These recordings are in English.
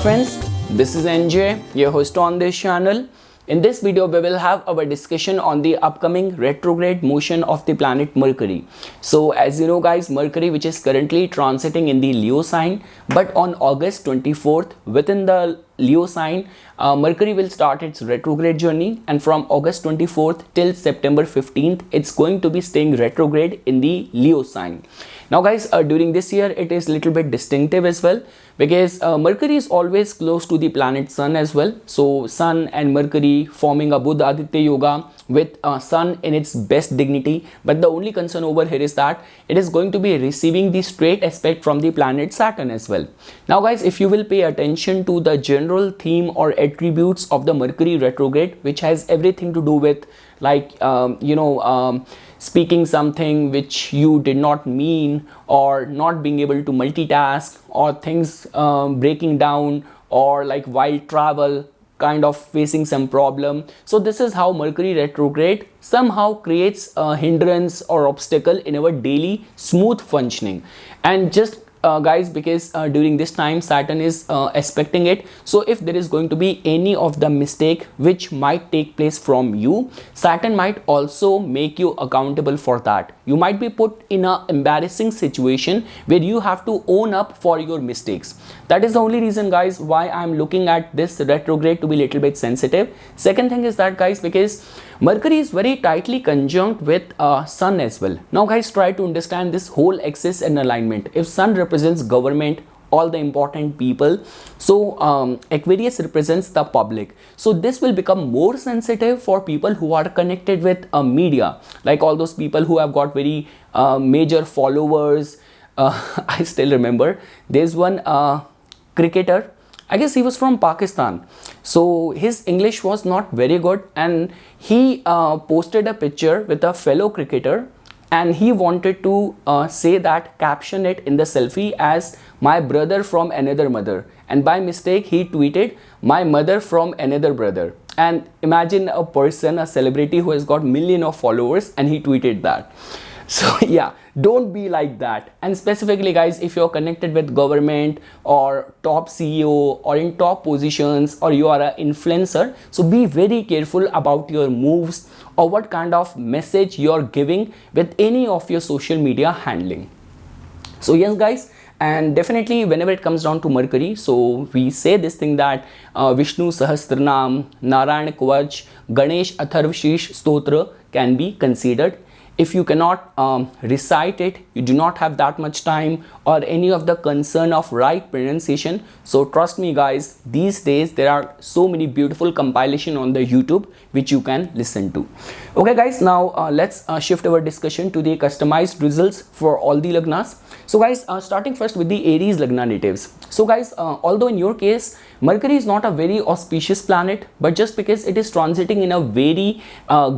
friends, this is NJ, your host on this channel. In this video, we will have our discussion on the upcoming retrograde motion of the planet Mercury. So as you know guys, Mercury, which is currently transiting in the Leo sign, but on August 24th within the Leo sign, Mercury will start its retrograde journey, and from August 24th till September 15th, it's going to be staying retrograde in the Leo sign. Now guys, during this year, it is a little bit distinctive as well, because Mercury is always close to the planet Sun as well. So Sun and Mercury forming a Buddha Aditya Yoga with Sun in its best dignity. But the only concern over here is that it is going to be receiving the straight aspect from the planet Saturn as well. Now guys, if you will pay attention to the general theme or attributes of the Mercury retrograde, which has everything to do with like speaking something which you did not mean, or not being able to multitask, or things breaking down, or like while travel kind of facing some problem. So this is how Mercury retrograde somehow creates a hindrance or obstacle in our daily smooth functioning. And just guys, because during this time Saturn is aspecting it, so if there is going to be any of the mistake which might take place from you, Saturn might also make you accountable for that. You might be put in an embarrassing situation where you have to own up for your mistakes. That is the only reason guys why I'm looking at this retrograde to be a little bit sensitive. Second thing is that guys, because Mercury is very tightly conjunct with Sun as well. Now guys, try to understand this whole axis and alignment. If Sun represents government, all the important people, so Aquarius represents the public. So this will become more sensitive for people who are connected with media, like all those people who have got very major followers. I still remember there's one cricketer, I guess he was from Pakistan. So his English was not very good, and he posted a picture with a fellow cricketer, and he wanted to say that, caption it in the selfie as "my brother from another mother," and by mistake he tweeted "my mother from another brother." And imagine a person, a celebrity who has got million of followers, and he tweeted that. So yeah, don't be like that. And specifically guys, if you're connected with government or top CEO or in top positions, or you are an influencer, so be very careful about your moves or what kind of message you're giving with any of your social media handling. So yes guys, and definitely whenever it comes down to Mercury, so we say this thing that Vishnu Sahasranam, Narayan Kvach, Ganesh Atharv Sheesh Stotra can be considered. If you cannot recite it, you do not have that much time or any of the concern of right pronunciation, so trust me guys, these days there are so many beautiful compilation on the YouTube which you can listen to. Okay guys, now let's shift our discussion to the customized results for all the lagnas. So guys, starting first with the Aries lagna natives. So guys, although in your case Mercury is not a very auspicious planet, but just because it is transiting in a very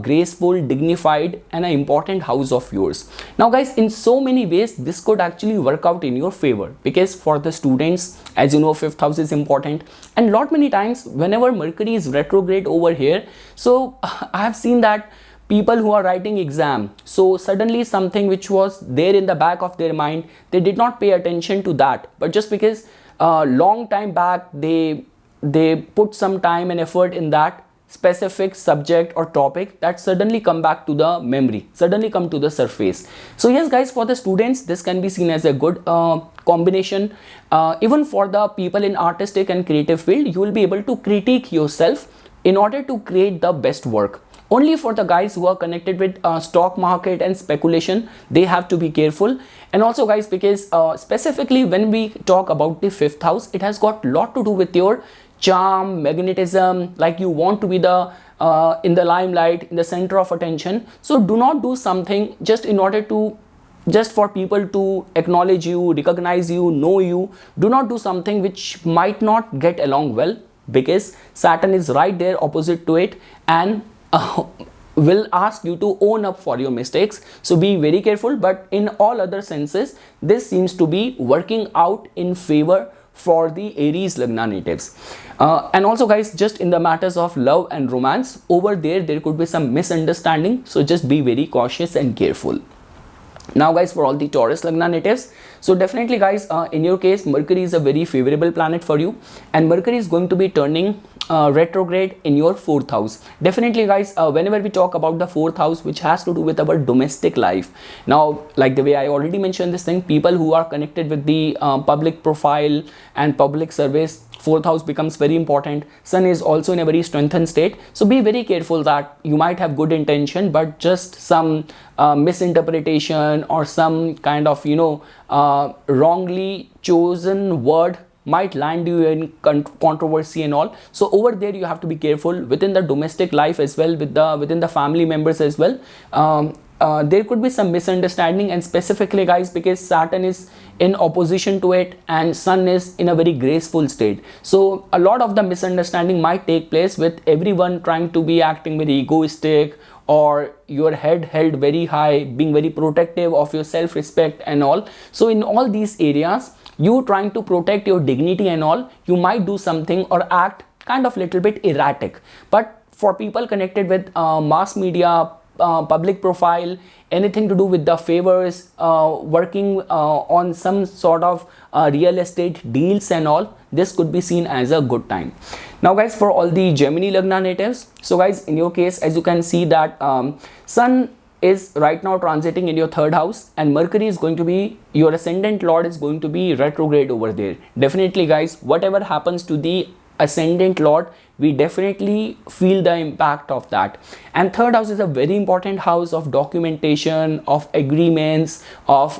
graceful, dignified and an important house of yours. Now guys, in so many ways this could actually work out in your favor, because for the students, as you know, 5th house is important, and lot many times whenever Mercury is retrograde over here, so I have seen that people who are writing exam, so suddenly something which was there in the back of their mind, they did not pay attention to that, but just because long time back they put some time and effort in that specific subject or topic, that suddenly come back to the memory, suddenly come to the surface. So yes guys, for the students this can be seen as a good combination. Even for the people in artistic and creative field, you will be able to critique yourself in order to create the best work. Only for the guys who are connected with stock market and speculation, they have to be careful. And also guys, because specifically when we talk about the 5th house, it has got a lot to do with your charm, magnetism, like you want to be the in the limelight, in the center of attention. So do not do something just in order to, just for people to acknowledge you, recognize you, know you. Do not do something which might not get along well, because Saturn is right there opposite to it, and will ask you to own up for your mistakes. So be very careful, but in all other senses this seems to be working out in favor for the Aries lagna natives. And also guys, just in the matters of love and romance, over there could be some misunderstanding, so just be very cautious and careful. Now guys, for all the Taurus Lagna natives, so definitely guys, in your case, Mercury is a very favorable planet for you, and Mercury is going to be turning retrograde in your 4th house. Definitely guys, whenever we talk about the 4th house, which has to do with our domestic life, now like the way I already mentioned this thing, people who are connected with the public profile and public service, 4th house becomes very important. Sun is also in a very strengthened state, so be very careful that you might have good intention, but just some misinterpretation or some kind of wrongly chosen word might land you in controversy and all. So over there you have to be careful within the domestic life as well, within the family members as well. There could be some misunderstanding, and specifically guys, because Saturn is in opposition to it and Sun is in a very graceful state, so a lot of the misunderstanding might take place with everyone trying to be acting very egoistic, or your head held very high, being very protective of your self-respect and all. So in all these areas, you trying to protect your dignity and all, you might do something or act kind of little bit erratic. But for people connected with mass media, public profile, anything to do with the favors, working on some sort of real estate deals and all, this could be seen as a good time. Now guys, for all the Gemini Lagna natives, so guys, in your case, as you can see that Sun is right now transiting in your 3rd house, and Mercury is going to be, your ascendant lord is going to be retrograde over there. Definitely guys, whatever happens to the ascendant lord, we definitely feel the impact of that. And 3rd house is a very important house of documentation, of agreements, of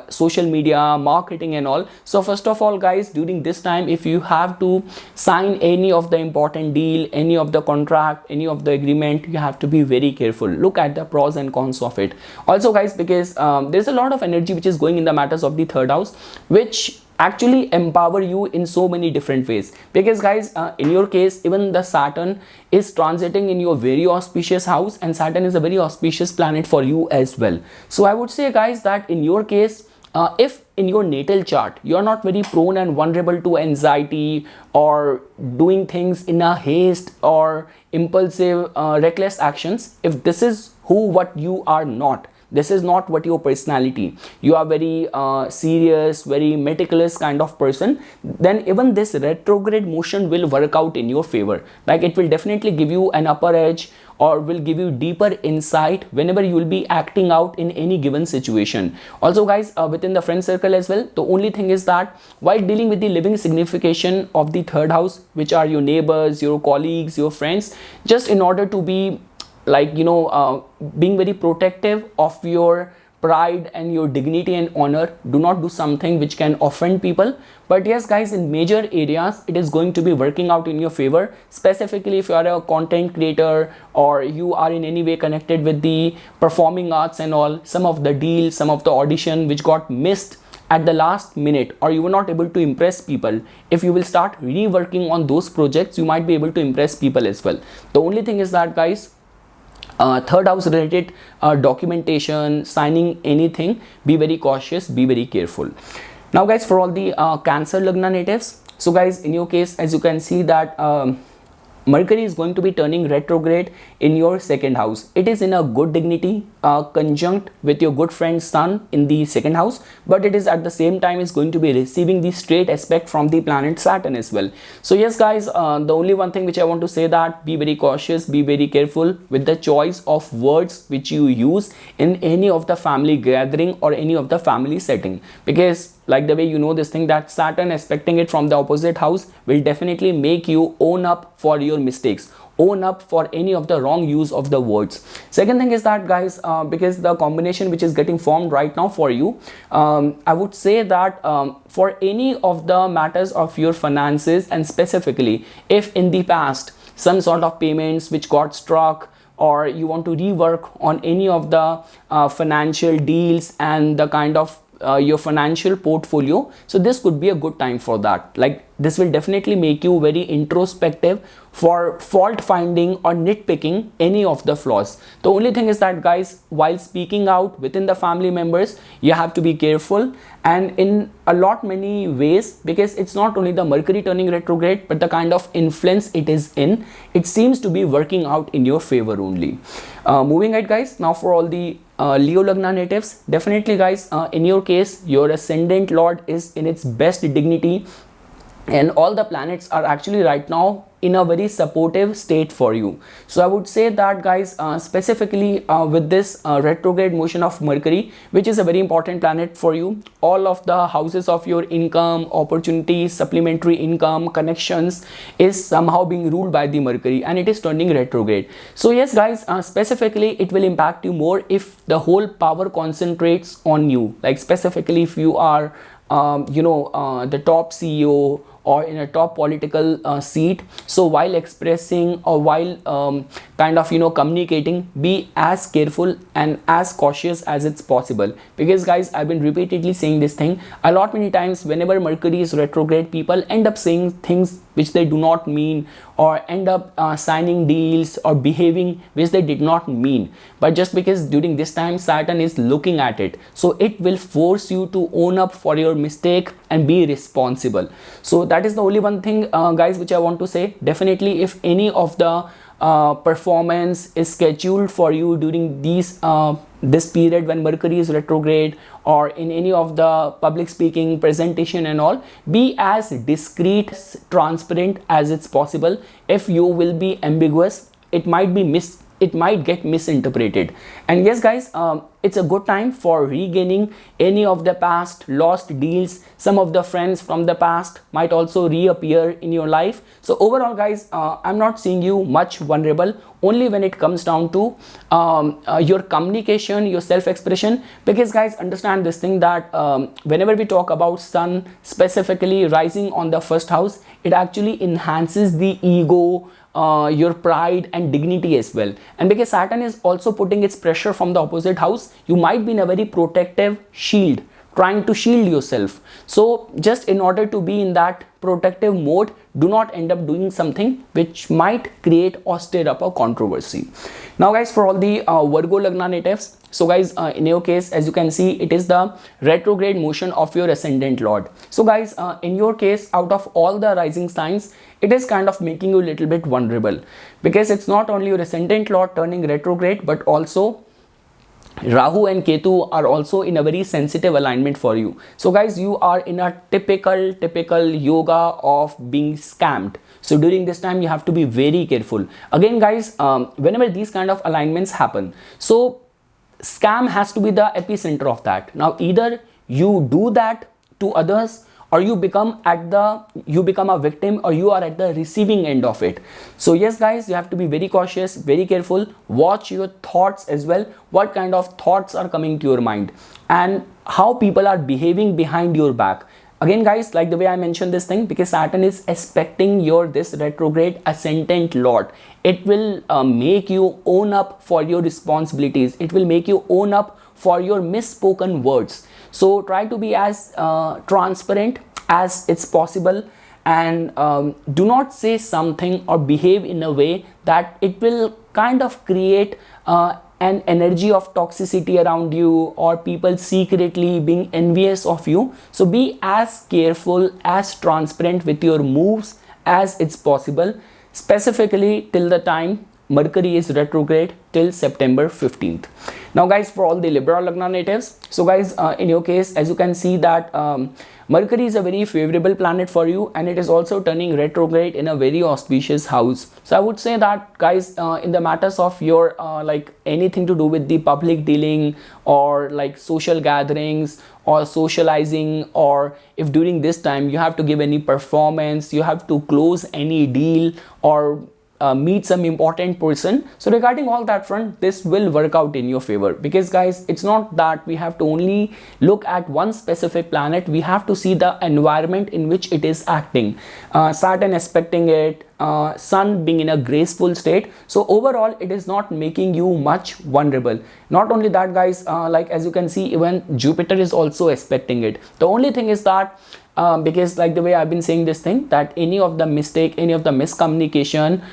social media, marketing and all. So first of all guys, during this time, if you have to sign any of the important deal, any of the contract, any of the agreement, you have to be very careful. Look at the pros and cons of it. Also guys, because there's a lot of energy which is going in the matters of the 3rd house, which actually empower you in so many different ways. Because guys, in your case, even the Saturn is transiting in your very auspicious house, and Saturn is a very auspicious planet for you as well. So I would say guys that in your case, if in your natal chart you are not very prone and vulnerable to anxiety or doing things in a haste or impulsive reckless actions, if this is what you are not, this is not what your personality, you are very serious, very meticulous kind of person, then even this retrograde motion will work out in your favor. Like it will definitely give you an upper edge, or will give you deeper insight whenever you will be acting out in any given situation. Also guys, within the friend circle as well, the only thing is that while dealing with the living signification of the 3rd house, which are your neighbors, your colleagues, your friends, just in order to be like being very protective of your pride and your dignity and honor, do not do something which can offend people. But yes guys, in major areas it is going to be working out in your favor, specifically if you are a content creator or you are in any way connected with the performing arts and all. Some of the deals, some of the audition which got missed at the last minute, or you were not able to impress people, if you will start reworking on those projects, you might be able to impress people as well. The only thing is that guys, 3rd house related documentation, signing anything, be very cautious, be very careful. Now guys, for all the Cancer Lagna natives, so guys, in your case, as you can see that Mercury is going to be turning retrograde in your 2nd house. It is in a good dignity, conjunct with your good friend Sun in the 2nd house, but it is at the same time is going to be receiving the straight aspect from the planet Saturn as well. So yes guys, the only one thing which I want to say that be very cautious, be very careful with the choice of words which you use in any of the family gathering or any of the family setting, because like the way you know this thing that Saturn aspecting it from the opposite house will definitely make you own up for your mistakes, own up for any of the wrong use of the words. Second thing is that guys, because the combination which is getting formed right now for you, I would say that for any of the matters of your finances, and specifically if in the past some sort of payments which got struck, or you want to rework on any of the financial deals and the kind of your financial portfolio, so this could be a good time for that. Like this will definitely make you very introspective for fault finding or nitpicking any of the flaws. The only thing is that guys, while speaking out within the family members, you have to be careful, and in a lot many ways, because it's not only the Mercury turning retrograde, but the kind of influence it is in, it seems to be working out in your favor only. Moving ahead guys, now for all the Leo Lagna natives, definitely guys, in your case, your ascendant lord is in its best dignity, and all the planets are actually right now in a very supportive state for you. So I would say that guys, specifically with this retrograde motion of Mercury, which is a very important planet for you, all of the houses of your income, opportunities, supplementary income, connections is somehow being ruled by the Mercury, and it is turning retrograde. So yes guys, specifically it will impact you more if the whole power concentrates on you, like specifically if you are the top CEO or in a top political seat. So while expressing or while kind of communicating, be as careful and as cautious as it's possible, because guys, I've been repeatedly saying this thing a lot many times. Whenever Mercury is retrograde, people end up saying things which they do not mean, or end up signing deals or behaving which they did not mean, but just because during this time Saturn is looking at it, so it will force you to own up for your mistake and be responsible. So that is the only one thing guys which I want to say. Definitely if any of the performance is scheduled for you during this period when Mercury is retrograde, or in any of the public speaking, presentation and all, be as discreet, transparent as it's possible. If you will be ambiguous, it might get misinterpreted. And yes guys, it's a good time for regaining any of the past lost deals. Some of the friends from the past might also reappear in your life. So overall guys, I'm not seeing you much vulnerable, only when it comes down to your communication, your self-expression. Because guys, understand this thing that whenever we talk about Sun specifically rising on the first house, it actually enhances the ego, your pride and dignity as well. And because Saturn is also putting its pressure from the opposite house, you might be in a very protective shield, trying to shield yourself. So just in order to be in that protective mode, do not end up doing something which might create or stir up a controversy. Now guys, for all the Virgo Lagna natives, so guys, in your case, as you can see, it is the retrograde motion of your ascendant lord. So guys, in your case, out of all the rising signs, it is kind of making you a little bit vulnerable, because it's not only your ascendant lord turning retrograde, but also Rahu and Ketu are also in a very sensitive alignment for you. So guys, you are in a typical yoga of being scammed. So during this time, you have to be very careful. Again guys, whenever these kind of alignments happen, so scam has to be the epicenter of that. Now either you do that to others, or you become a victim, or you are at the receiving end of it. So yes guys, you have to be very cautious, very careful. Watch your thoughts as well, what kind of thoughts are coming to your mind, and how people are behaving behind your back. Again guys, like the way I mentioned this thing, because Saturn is aspecting your this retrograde ascendant lord, it will make you own up for your responsibilities. It will make you own up for your misspoken words. So try to be as transparent as it's possible, and do not say something or behave in a way that it will kind of create an energy of toxicity around you, or people secretly being envious of you. So be as careful, as transparent with your moves as it's possible, specifically till the time Mercury is retrograde, till September 15th. Now guys, for all the Libra Lagna natives, so guys, in your case, as you can see that Mercury is a very favorable planet for you, and it is also turning retrograde in a very auspicious house. So I would say that guys, in the matters of your like anything to do with the public dealing, or like social gatherings or socializing, or if during this time you have to give any performance, you have to close any deal, or meet some important person. So regarding all that front, this will work out in your favor, because guys, it's not that we have to only look at one specific planet, we have to see the environment in which it is acting. Saturn aspecting it, Sun being in a graceful state. So overall, it is not making you much vulnerable. Not only that guys, like as you can see, even Jupiter is also aspecting it. The only thing is that because like the way I've been saying this thing, that any of the mistake, any of the miscommunication,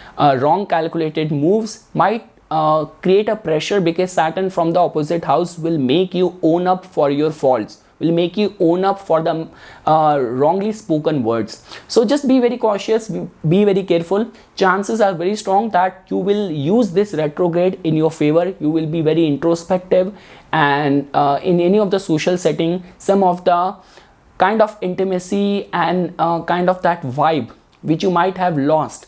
wrong calculated moves might create a pressure, because Saturn from the opposite house will make you own up for your faults, will make you own up for the wrongly spoken words. So just be very cautious, be very careful. Chances are very strong that you will use this retrograde in your favor. You will be very introspective, and in any of the social setting, some of the kind of intimacy and kind of that vibe which you might have lost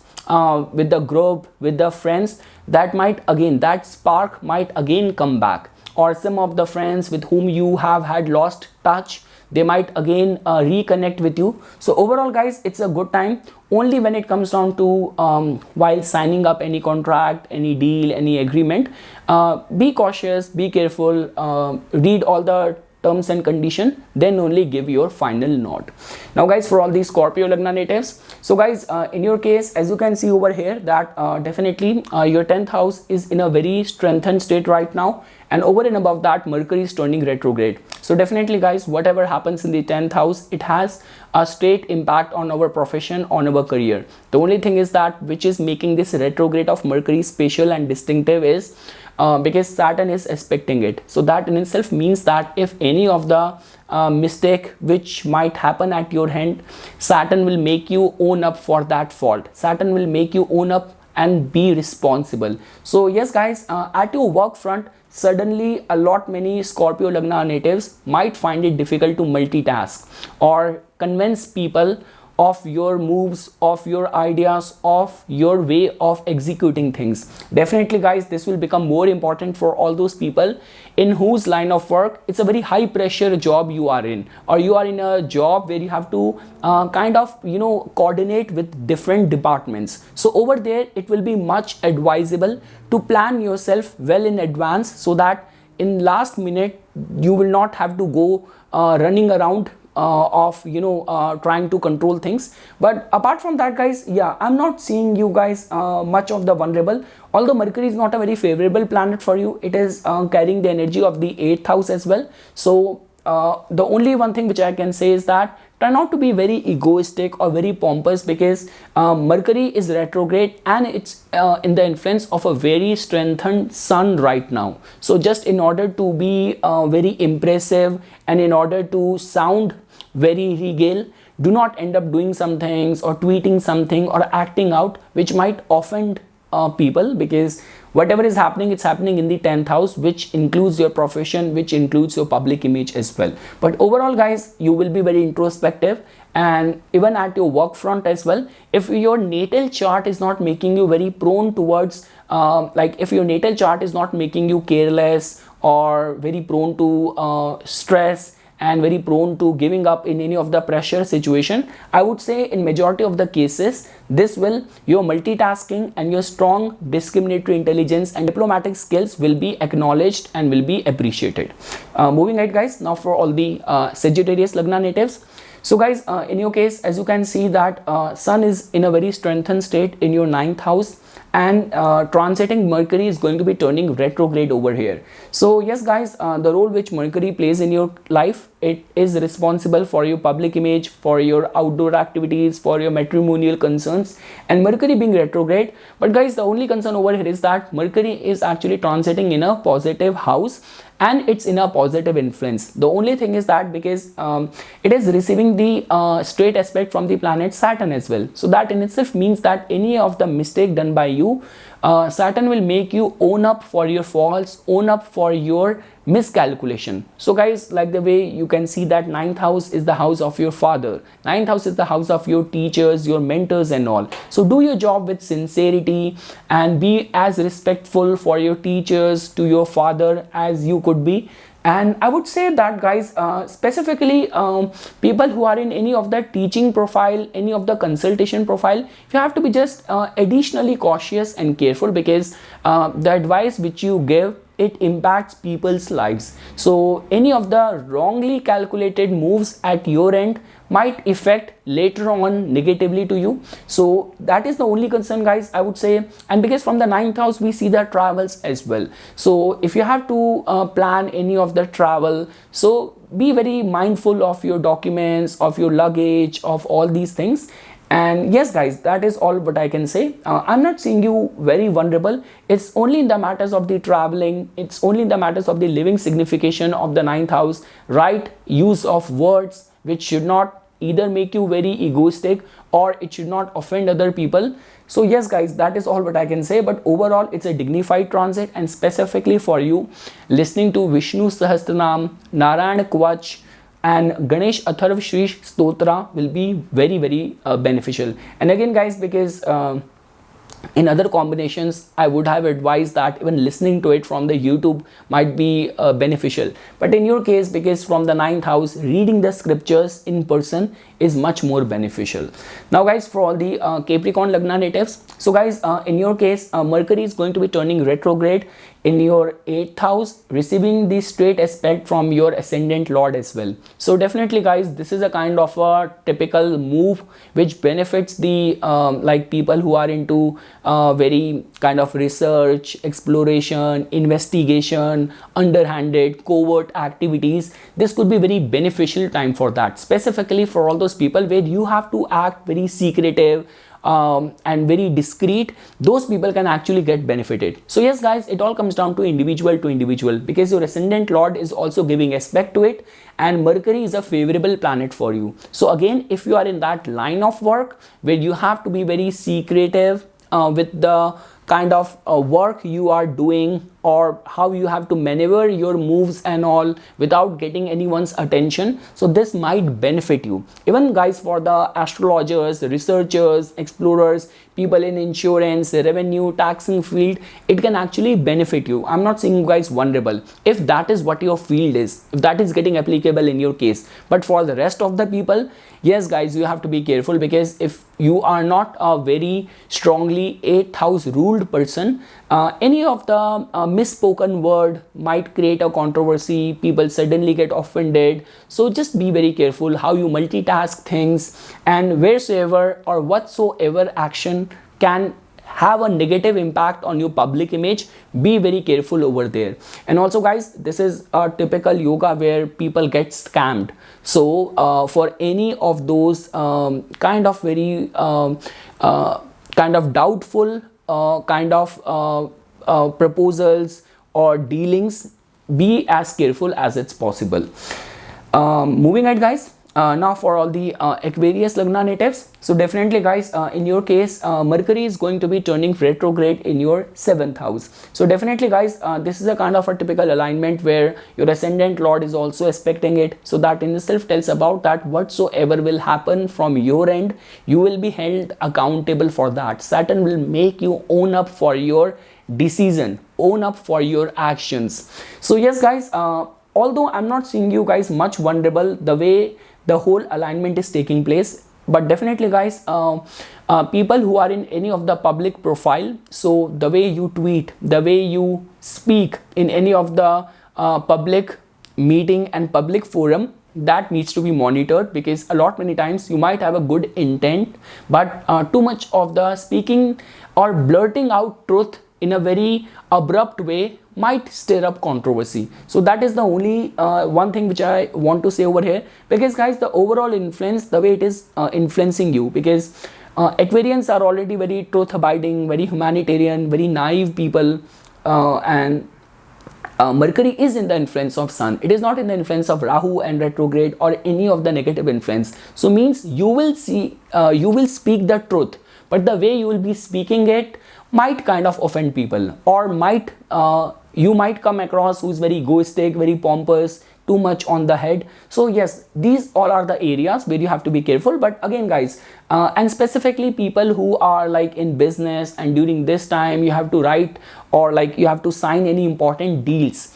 with the group, with the friends, that might again, that spark might again come back. Or some of the friends with whom you have had lost touch, they might again reconnect with you. So overall guys, it's a good time. Only when it comes down to while signing up any contract, any deal, any agreement, be cautious, be careful, read all the terms and condition, then only give your final nod. Now guys, for all these Scorpio Lagna natives, so guys, in your case, as you can see over here, that definitely your 10th house is in a very strengthened state right now, and over and above that, Mercury is turning retrograde. So definitely guys, whatever happens in the 10th house, it has a straight impact on our profession, on our career. The only thing is that which is making this retrograde of Mercury special and distinctive is because Saturn is aspecting it. So that in itself means that if any of the mistake which might happen at your hand, Saturn will make you own up for that fault. Saturn will make you own up and be responsible. So yes guys, at your work front, suddenly a lot many Scorpio Lagna natives might find it difficult to multitask or convince people of your moves, of your ideas, of your way of executing things. Definitely guys, this will become more important for all those people in whose line of work it's a very high pressure job you are in, or you are in a job where you have to kind of coordinate with different departments. So over there it will be much advisable to plan yourself well in advance, so that in last minute you will not have to go running around trying to control things. But apart from that guys, yeah, I'm not seeing you guys much of the vulnerable. Although Mercury is not a very favorable planet for you, it is carrying the energy of the 8th house as well. So the only one thing which I can say is that try not to be very egoistic or very pompous, because Mercury is retrograde and it's in the influence of a very strengthened sun right now. So just in order to be very impressive and in order to sound very regal, do not end up doing some things or tweeting something or acting out which might offend people, because whatever is happening, it's happening in the 10th house, which includes your profession, which includes your public image as well. But overall guys, you will be very introspective, and even at your work front as well, if your natal chart is not making you very prone towards if your natal chart is not making you careless or very prone to stress and very prone to giving up in any of the pressure situation, I would say in majority of the cases, this will, your multitasking and your strong discriminatory intelligence and diplomatic skills will be acknowledged and will be appreciated. Moving ahead guys, now for all the Sagittarius Lagna natives. So guys, in your case, as you can see that Sun is in a very strengthened state in your 9th house, and transiting Mercury is going to be turning retrograde over here. So yes guys, the role which Mercury plays in your life, it is responsible for your public image, for your outdoor activities, for your matrimonial concerns, and Mercury being retrograde. But guys, the only concern over here is that Mercury is actually transiting in a positive house and it's in a positive influence. The only thing is that because it is receiving the straight aspect from the planet Saturn as well, so that in itself means that any of the mistake done by you, Saturn will make you own up for your faults, own up for your miscalculation. So guys, like the way you can see that 9th house is the house of your father, 9th house is the house of your teachers, your mentors and all. So do your job with sincerity and be as respectful for your teachers, to your father as you could be. And I would say that guys, specifically people who are in any of the teaching profile, any of the consultation profile, you have to be just additionally cautious and careful, because the advice which you give, it impacts people's lives. So any of the wrongly calculated moves at your end might affect later on negatively to you. So that is the only concern guys, I would say. And because from the 9th house we see the travels as well, so if you have to plan any of the travel, so be very mindful of your documents, of your luggage, of all these things. And yes guys, that is all what I can say. I'm not seeing you very vulnerable. It's only in the matters of the traveling, it's only in the matters of the living signification of the ninth house, right use of words which should not either make you very egoistic or it should not offend other people. So yes guys, that is all what I can say, but overall it's a dignified transit, and specifically for you listening to Vishnu Sahasranam, Narayan Kvach and Ganesh Atharv Shri Stotra will be very beneficial. And again guys, because in other combinations I would have advised that even listening to it from the YouTube might be beneficial, but in your case, because from the ninth house, reading the scriptures in person is much more beneficial. Now guys, for all the Capricorn Lagna natives, so guys, in your case, Mercury is going to be turning retrograde in your 8th house, receiving the straight aspect from your ascendant lord as well. So definitely guys, this is a kind of a typical move which benefits the like people who are into very kind of research, exploration, investigation, underhanded, covert activities. This could be very beneficial time for that, specifically for all those people where you have to act very secretive and very discreet. Those people can actually get benefited. So yes guys, it all comes down to individual, because your ascendant lord is also giving aspect to it, and Mercury is a favorable planet for you. So again, if you are in that line of work where you have to be very secretive with the kind of work you are doing, or how you have to maneuver your moves and all without getting anyone's attention, so this might benefit you. Even guys, for the astrologers, researchers, explorers, people in insurance, revenue, taxing field, it can actually benefit you. I'm not saying you guys vulnerable if that is what your field is, if that is getting applicable in your case. But for the rest of the people, yes guys, you have to be careful, because if you are not a very strongly 8th house ruled person, any of the misspoken word might create a controversy, people suddenly get offended. So just be very careful how you multitask things, and wheresoever or whatsoever action can have a negative impact on your public image, be very careful over there. And also guys, this is a typical yoga where people get scammed. So for any of those kind of very kind of doubtful proposals or dealings, be as careful as it's possible. Moving ahead guys, now for all the Aquarius Lagna natives, so definitely guys, in your case, Mercury is going to be turning retrograde in your 7th house. So definitely guys, this is a kind of a typical alignment where your ascendant lord is also expecting it. So that in itself tells about that whatsoever will happen from your end, you will be held accountable for that. Saturn will make you own up for your decision, own up for your actions. So yes guys, although I'm not seeing you guys much vulnerable the way the whole alignment is taking place, but definitely guys, people who are in any of the public profile, so the way you tweet, the way you speak in any of the public meeting and public forum, that needs to be monitored, because many times you might have a good intent, but too much of the speaking or blurting out truth in a very abrupt way might stir up controversy. So that is the only one thing which I want to say over here, because guys, the overall influence, the way it is influencing you, because Aquarians are already very truth abiding, very humanitarian, very naive people, and Mercury is in the influence of Sun. It is not in the influence of Rahu and retrograde or any of the negative influence. So means you will see, you will speak the truth, but the way you will be speaking it might kind of offend people, or might you might come across who's very egoistic, very pompous, too much on the head. So yes, these all are the areas where you have to be careful. But again guys, and specifically people who are like in business, and during this time you have to write or like you have to sign any important deals,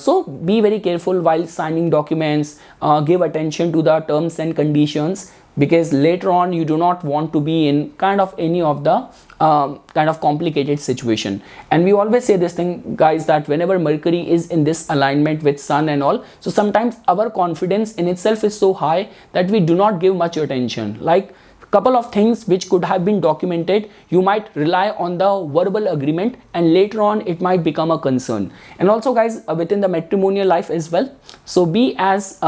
so be very careful while signing documents. Give attention to the terms and conditions, because later on you do not want to be in kind of any of the kind of complicated situation. And we always say this thing guys, that whenever Mercury is in this alignment with Sun and all, so sometimes our confidence in itself is so high that we do not give much attention. Like couple of things which could have been documented, you might rely on the verbal agreement, and later on it might become a concern. And also guys, within the matrimonial life as well, so be as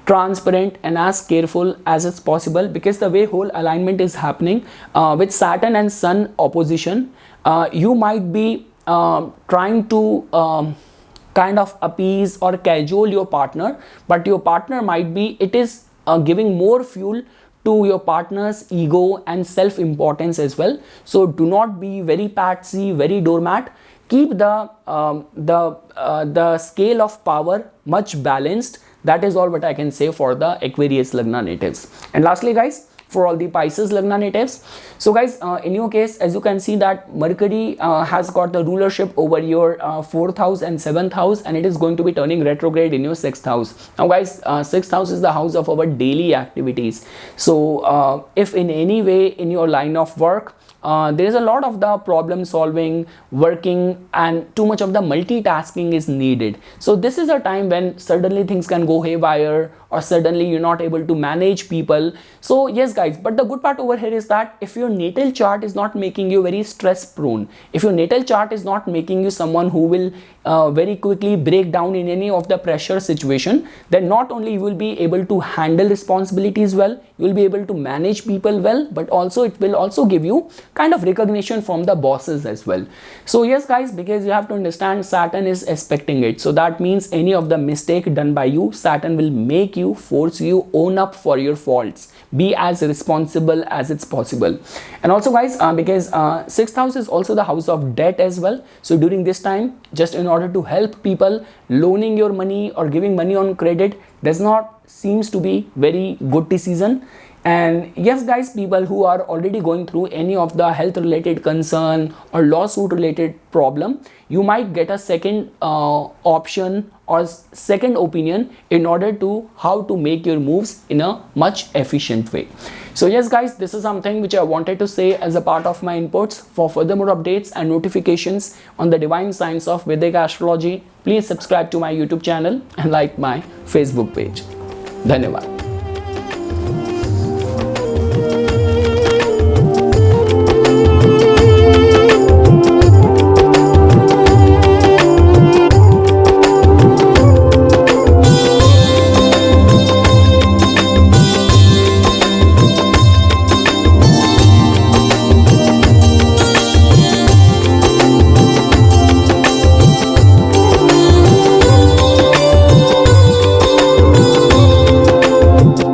transparent and as careful as it's possible, because the way whole alignment is happening with Saturn and Sun opposition, you might be trying to kind of appease or cajole your partner, but your partner might be, it is giving more fuel to your partner's ego and self-importance as well. So do not be very patsy, very doormat. Keep the scale of power much balanced. That is all what I can say for the Aquarius Lagna natives. And lastly guys, for all the Pisces Lagna natives, so guys, in your case, as you can see that Mercury has got the rulership over your 4th house and 7th house, and it is going to be turning retrograde in your 6th house. Now guys, 6th house is the house of our daily activities. So if in any way in your line of work there is a lot of the problem solving, working, and too much of the multitasking is needed, so this is a time when suddenly things can go haywire, or suddenly you're not able to manage people. So yes guys, but the good part over here is that if your natal chart is not making you very stress prone, if your natal chart is not making you someone who will very quickly break down in any of the pressure situation, then not only you will be able to handle responsibilities well, you will be able to manage people well, but also it will also give you kind of recognition from the bosses as well. So yes guys, because you have to understand Saturn is expecting it, so that means any of the mistake done by you, Saturn will make you, force you, own up for your faults, be as responsible as it's possible. And also guys, because 6th house is also the house of debt as well, so during this time, just in order to help people, loaning your money or giving money on credit does not seems to be very good decision. And yes guys, people who are already going through any of the health related concern or lawsuit related problem, you might get a second option or second opinion in order to how to make your moves in a much efficient way. So yes guys, this is something which I wanted to say as a part of my inputs. For further more updates and notifications on the divine science of Vedic astrology, please subscribe to my YouTube channel and like my Facebook page. Dhanyavad.